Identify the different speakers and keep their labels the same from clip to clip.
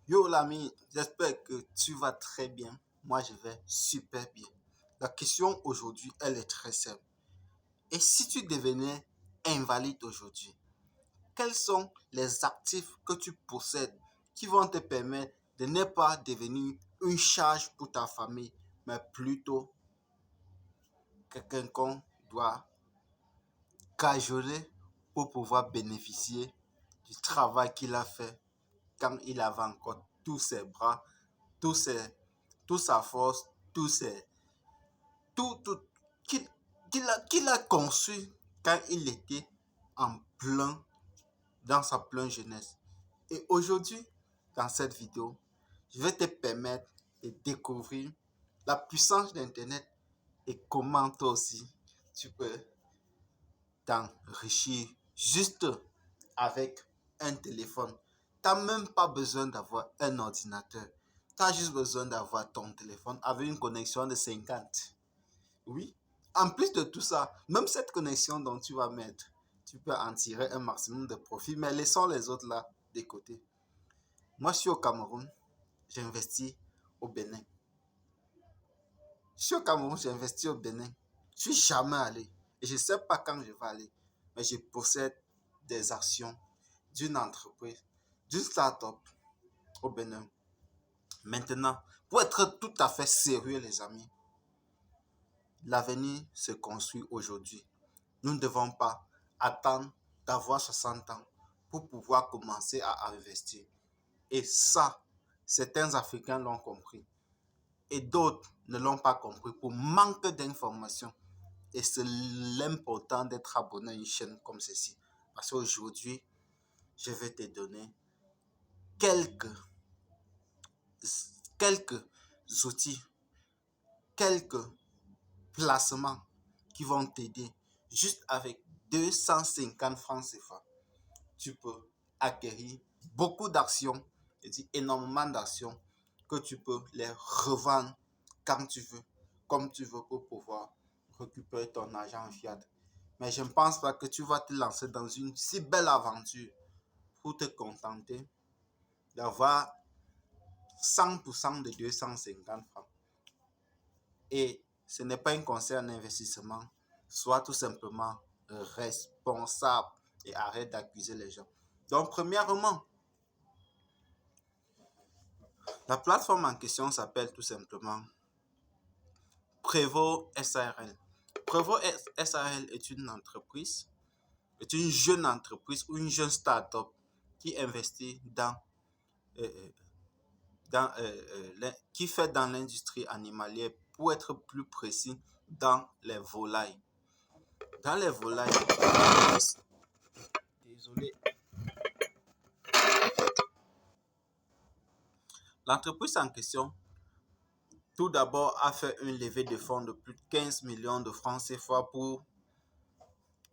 Speaker 1: Yo l'ami, j'espère que tu vas très bien. Moi, je vais super bien. La question aujourd'hui, elle est très simple. Et si tu devenais invalide aujourd'hui, quels sont les actifs que tu possèdes qui vont te permettre de ne pas devenir une charge pour ta famille, mais plutôt quelqu'un qu'on doit cajoler pour pouvoir bénéficier du travail qu'il a fait quand il avait encore tous ses bras, tous ses, toute sa force, tout qu'il a conçu quand il était en plein, dans sa pleine jeunesse. Et aujourd'hui, dans cette vidéo, je vais te permettre de découvrir la puissance d'Internet et comment toi aussi tu peux t'enrichir juste avec un téléphone. Tu n'as même pas besoin d'avoir un ordinateur. Tu as juste besoin d'avoir ton téléphone avec une connexion de 50. Oui. En plus de tout ça, même cette connexion dont tu vas mettre, tu peux en tirer un maximum de profit, mais laissons les autres là de côté. Moi, je suis au Cameroun, j'investis au Bénin. Je suis au Cameroun, j'investis au Bénin. Je suis jamais allé et je ne sais pas quand je vais aller, mais je possède des actions d'une entreprise, d'une start-up au Bénin. Maintenant, pour être tout à fait sérieux, les amis, l'avenir se construit aujourd'hui. Nous ne devons pas attendre d'avoir 60 ans pour pouvoir commencer à investir. Et ça, certains Africains l'ont compris. Et d'autres ne l'ont pas compris pour manque d'informations. Et c'est l'important d'être abonné à une chaîne comme ceci. Parce qu'aujourd'hui, je vais te donner quelques, quelques outils, quelques placements qui vont t'aider juste avec 250 francs CFA. Tu peux acquérir beaucoup d'actions, je dis énormément d'actions que tu peux les revendre quand tu veux, comme tu veux pour pouvoir récupérer ton argent en fiat. Mais je ne pense pas que tu vas te lancer dans une si belle aventure pour te contenter d'avoir 100% de 250 francs. Et ce n'est pas un conseil en investissement. Sois tout simplement responsable et arrête d'accuser les gens. Donc, premièrement, la plateforme en question s'appelle tout simplement Prévost SARL. Prévost SARL est une entreprise, est une jeune entreprise ou une jeune start-up qui investit qui fait dans l'industrie animalière, pour être plus précis, dans les volailles. Dans les volailles, désolé. L'entreprise en question, tout d'abord, a fait une levée de fonds de plus de 15 millions de francs CFA pour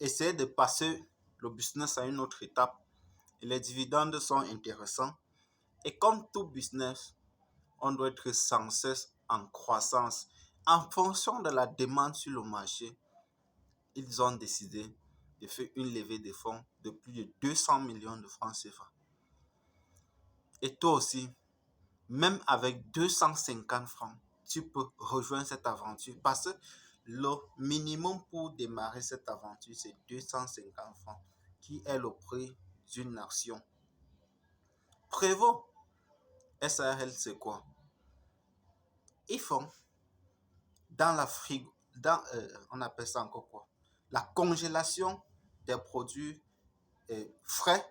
Speaker 1: essayer de passer le business à une autre étape. Et les dividendes sont intéressants. Et comme tout business, on doit être sans cesse en croissance. En fonction de la demande sur le marché, ils ont décidé de faire une levée de fonds de plus de 200 millions de francs CFA. Et toi aussi, même avec 250 francs, tu peux rejoindre cette aventure parce que le minimum pour démarrer cette aventure, c'est 250 francs, qui est le prix d'une action. Prévost SARL, c'est quoi? Ils font dans la frigo, on appelle ça encore quoi? La congélation des produits frais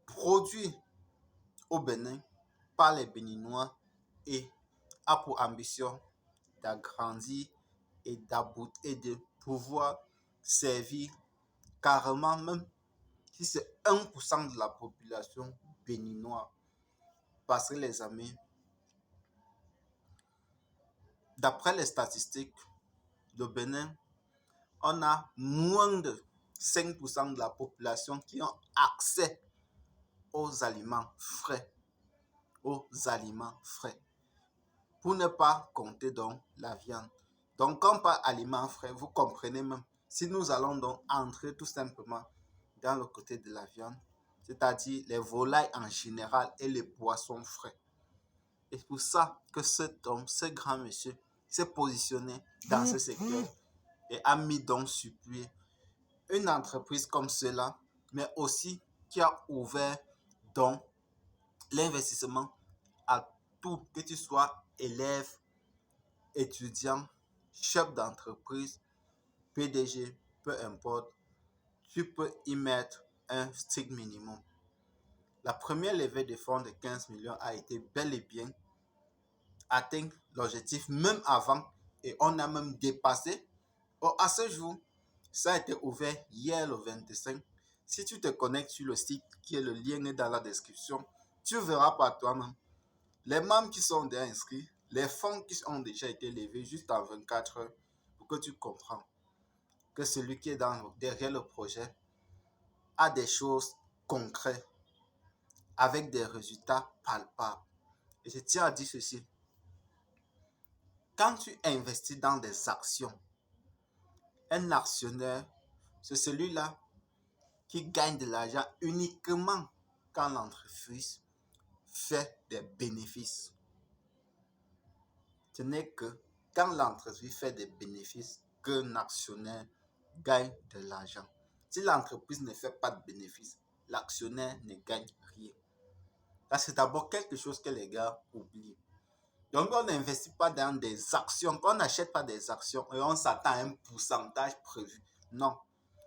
Speaker 1: produits au Bénin par les Béninois et a pour ambition d'agrandir et de pouvoir servir carrément, même si c'est 1% de la population béninoise. Parce que les amis, d'après les statistiques, le Bénin, on a moins de 5% de la population qui ont accès aux aliments frais. Aux aliments frais. Pour ne pas compter donc la viande. Donc, quand on parle aliments frais, vous comprenez même. Si nous allons donc entrer tout simplement dans le côté de la viande, c'est-à-dire les volailles en général et les poissons frais. Et c'est pour ça que cet homme, ce grand monsieur, s'est positionné dans ce secteur et a mis donc sur pied une entreprise comme cela, mais aussi qui a ouvert donc l'investissement à tout, que tu sois élève, étudiant, chef d'entreprise, PDG, peu importe, tu peux y mettre un strict minimum. La première levée de fonds de 15 millions a été bel et bien atteint l'objectif même avant et on a même dépassé. Or, à ce jour, ça a été ouvert hier le 25. Si tu te connectes sur le site, qui est le lien est dans la description, tu verras par toi-même les membres qui sont déjà inscrits, les fonds qui ont déjà été levés juste en 24 heures pour que tu comprends que celui qui est derrière le projet a des choses concrètes avec des résultats palpables. Et je tiens à dire ceci, quand tu investis dans des actions, un actionnaire, c'est celui-là qui gagne de l'argent uniquement quand l'entreprise fait des bénéfices. Ce n'est que quand l'entreprise fait des bénéfices qu'un actionnaire gagne de l'argent. Si l'entreprise ne fait pas de bénéfices, l'actionnaire ne gagne rien. Là, c'est d'abord quelque chose que les gars oublient. Donc, on n'investit pas dans des actions, on n'achète pas des actions et on s'attend à un pourcentage prévu. Non,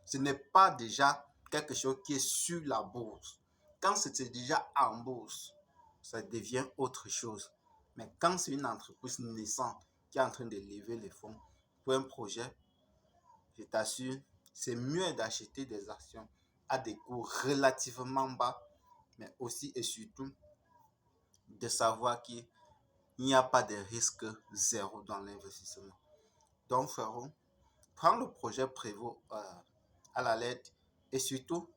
Speaker 1: ce n'est pas déjà quelque chose qui est sur la bourse. Quand c'est déjà en bourse, ça devient autre chose. Mais quand c'est une entreprise naissante qui est en train de lever les fonds pour un projet, je t'assure, c'est mieux d'acheter des actions à des coûts relativement bas, mais aussi et surtout de savoir qu'il n'y a pas de risque zéro dans l'investissement. Donc, frérot, prends le projet Prévost à la lettre et surtout,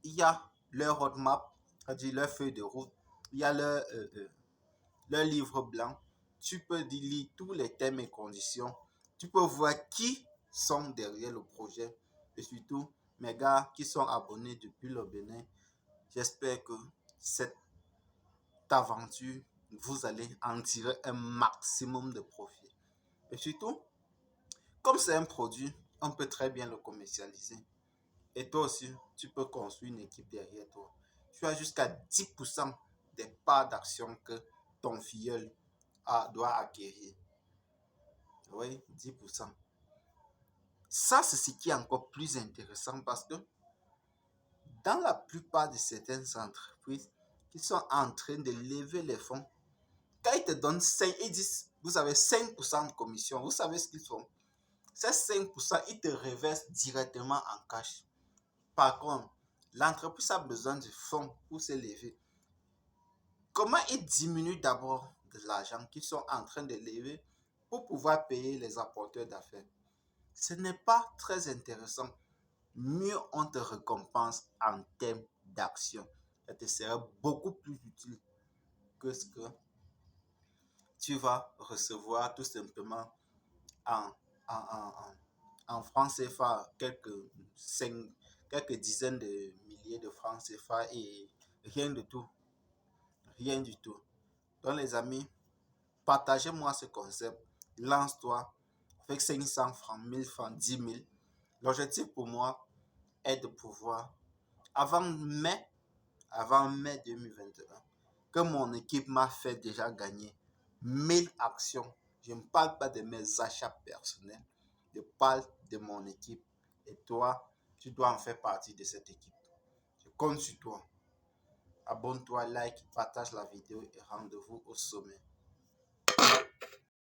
Speaker 1: il y a leur roadmap, c'est-à-dire leur feuille de route, il y a leur livre blanc. Tu peux lire tous les thèmes et conditions. Tu peux voir qui sont derrière le projet et surtout, mes gars qui sont abonnés depuis le Bénin, j'espère que cette aventure, vous allez en tirer un maximum de profit. Et surtout, comme c'est un produit, on peut très bien le commercialiser. Et toi aussi, tu peux construire une équipe derrière toi. Tu as jusqu'à 10% des parts d'action que ton filleul doit acquérir. Oui, 10%. Ça, c'est ce qui est encore plus intéressant parce que dans la plupart de certaines entreprises qui sont en train de lever les fonds, quand ils te donnent 5, ils disent, vous avez 5% de commission, vous savez ce qu'ils font? Ces 5%, ils te reversent directement en cash. Par contre, l'entreprise a besoin de fonds pour se lever. Comment ils diminuent d'abord de l'argent qu'ils sont en train de lever pour pouvoir payer les apporteurs d'affaires? Ce n'est pas très intéressant. Mieux on te récompense en termes d'action. Ça te sera beaucoup plus utile que ce que tu vas recevoir tout simplement en, en, en, en francs CFA, quelques dizaines de milliers de francs CFA et rien du tout. Rien du tout. Donc les amis, partagez-moi ce concept. Lance-toi avec 500 francs, 1000 francs, 10 000. L'objectif pour moi est de pouvoir, avant mai, avant mai 2021, que mon équipe m'a fait déjà gagner 1000 actions. Je ne parle pas de mes achats personnels, je parle de mon équipe. Et toi, tu dois en faire partie de cette équipe. Je compte sur toi. Abonne-toi, like, partage la vidéo et rendez-vous au sommet.